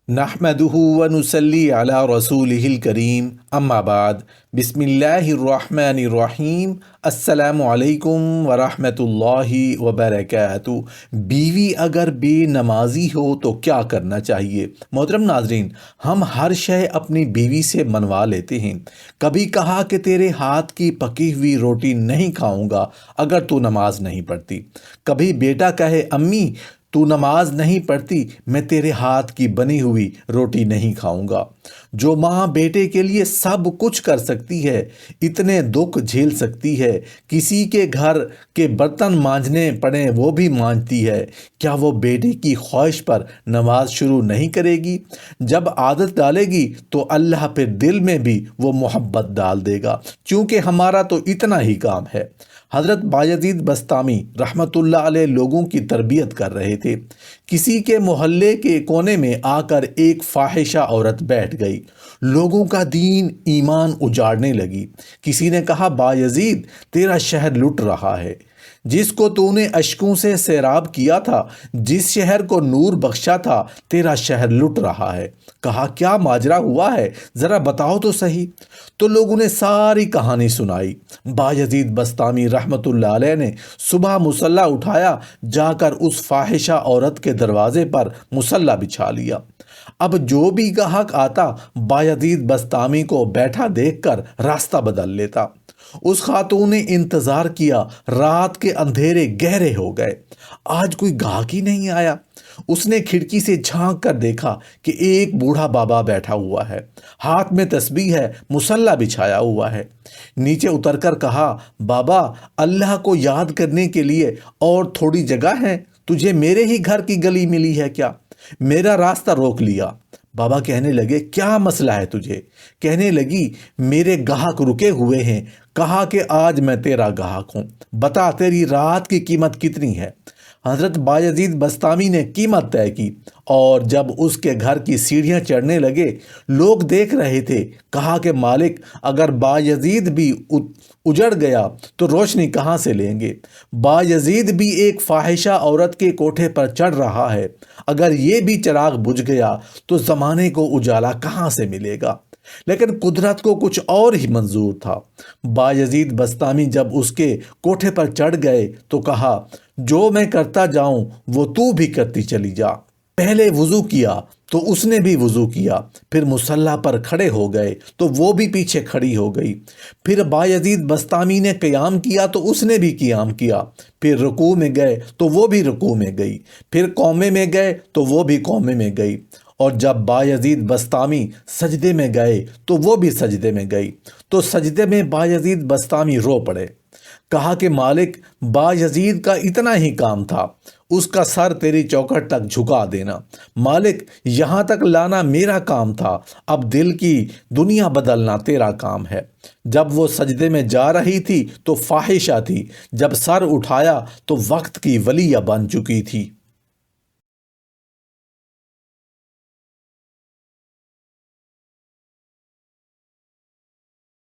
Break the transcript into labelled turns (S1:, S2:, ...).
S1: نحمدہ ونصلی علی رسولہ الکریم اما بعد بسم اللہ الرحمن الرحیم السلام علیکم ورحمۃ اللہ وبرکاتہ۔ بیوی اگر بے نمازی ہو تو کیا کرنا چاہیے؟ محترم ناظرین، ہم ہر شے اپنی بیوی سے منوا لیتے ہیں۔ کبھی کہا کہ تیرے ہاتھ کی پکی ہوئی روٹی نہیں کھاؤں گا اگر تو نماز نہیں پڑھتی۔ کبھی بیٹا کہے امی تو نماز نہیں پڑھتی، میں تیرے ہاتھ کی بنی ہوئی روٹی نہیں کھاؤں گا۔ جو ماں بیٹے کے لیے سب کچھ کر سکتی ہے، اتنے دکھ جھیل سکتی ہے، کسی کے گھر کے برتن مانجنے پڑیں وہ بھی مانجتی ہے، کیا وہ بیٹے کی خواہش پر نماز شروع نہیں کرے گی؟ جب عادت ڈالے گی تو اللہ پھر دل میں بھی وہ محبت ڈال دے گا، کیونکہ ہمارا تو اتنا ہی کام ہے۔ حضرت بایزید بسطامی رحمۃ اللہ علیہ لوگوں کی تربیت کر رہے تھے۔ کسی کے محلے کے کونے میں آ کر ایک فاحشہ عورت بیٹھ گئی، لوگوں کا دین ایمان اجاڑنے لگی۔ کسی نے کہا بایزید تیرا شہر لٹ رہا ہے، جس کو تو نے اشکوں سے سیراب کیا تھا، جس شہر کو نور بخشا تھا، تیرا شہر لٹ رہا ہے۔ کہا کیا ماجرا ہوا ہے، ذرا بتاؤ تو صحیح۔ تو لوگوں نے ساری کہانی سنائی۔ بایزید بسطامی رحمۃ اللہ علیہ نے صبح مصلی اٹھایا، جا کر اس فاحشہ عورت کے دروازے پر مصلی بچھا لیا۔ اب جو بھی گاہک آتا بایزید بسطامی کو بیٹھا دیکھ کر راستہ بدل لیتا۔ اس خاتون نے انتظار کیا، رات کے اندھیرے گہرے ہو گئے، آج کوئی گاہک ہی نہیں آیا۔ اس نے کھڑکی سے جھانک کر دیکھا کہ ایک بوڑھا بابا بیٹھا ہوا ہے، ہاتھ میں تسبیح ہے، مصلی بچھایا ہوا ہے۔ نیچے اتر کر کہا بابا، اللہ کو یاد کرنے کے لیے اور تھوڑی جگہ ہے؟ تجھے میرے ہی گھر کی گلی ملی ہے کیا؟ میرا راستہ روک لیا۔ بابا کہنے لگے کیا مسئلہ ہے تجھے؟ کہنے لگی میرے گاہک رکے ہوئے ہیں، کہا کہ آج میں تیرا گاہک ہوں، بتا تیری رات کی قیمت کتنی ہے؟ حضرت بایزید بسطامی نے قیمت طے کی، اور جب اس کے گھر کی سیڑھیاں چڑھنے لگے، لوگ دیکھ رہے تھے۔ کہا کہ مالک، اگر بایزید بھی اجڑ گیا تو روشنی کہاں سے لیں گے؟ بایزید بھی ایک فاحشہ عورت کے کوٹھے پر چڑھ رہا ہے، اگر یہ بھی چراغ بجھ گیا تو زمانے کو اجالا کہاں سے ملے گا؟ لیکن قدرت کو کچھ اور ہی منظور تھا۔ بایزید بسطامی جب اس کے کوٹھے پر چڑھ گئے تو کہا جو میں کرتا جاؤں وہ تو بھی کرتی چلی جا۔ پہلے وضو کیا تو اس نے بھی وضو کیا، پھر مصلی پر کھڑے ہو گئے تو وہ بھی پیچھے کھڑی ہو گئی۔ پھر بایزید بسطامی نے قیام کیا تو اس نے بھی قیام کیا، پھر رکوع میں گئے تو وہ بھی رکوع میں گئی، پھر قومے میں گئے تو وہ بھی قومے میں گئی، اور جب بایزید بسطامی سجدے میں گئے تو وہ بھی سجدے میں گئی۔ تو سجدے میں بایزید بسطامی رو پڑے۔ کہا کہ مالک، بایزید کا اتنا ہی کام تھا، اس کا سر تیری چوکھٹ تک جھکا دینا۔ مالک، یہاں تک لانا میرا کام تھا، اب دل کی دنیا بدلنا تیرا کام ہے۔ جب وہ سجدے میں جا رہی تھی تو فاحشہ تھی، جب سر اٹھایا تو وقت کی ولیہ بن چکی تھی۔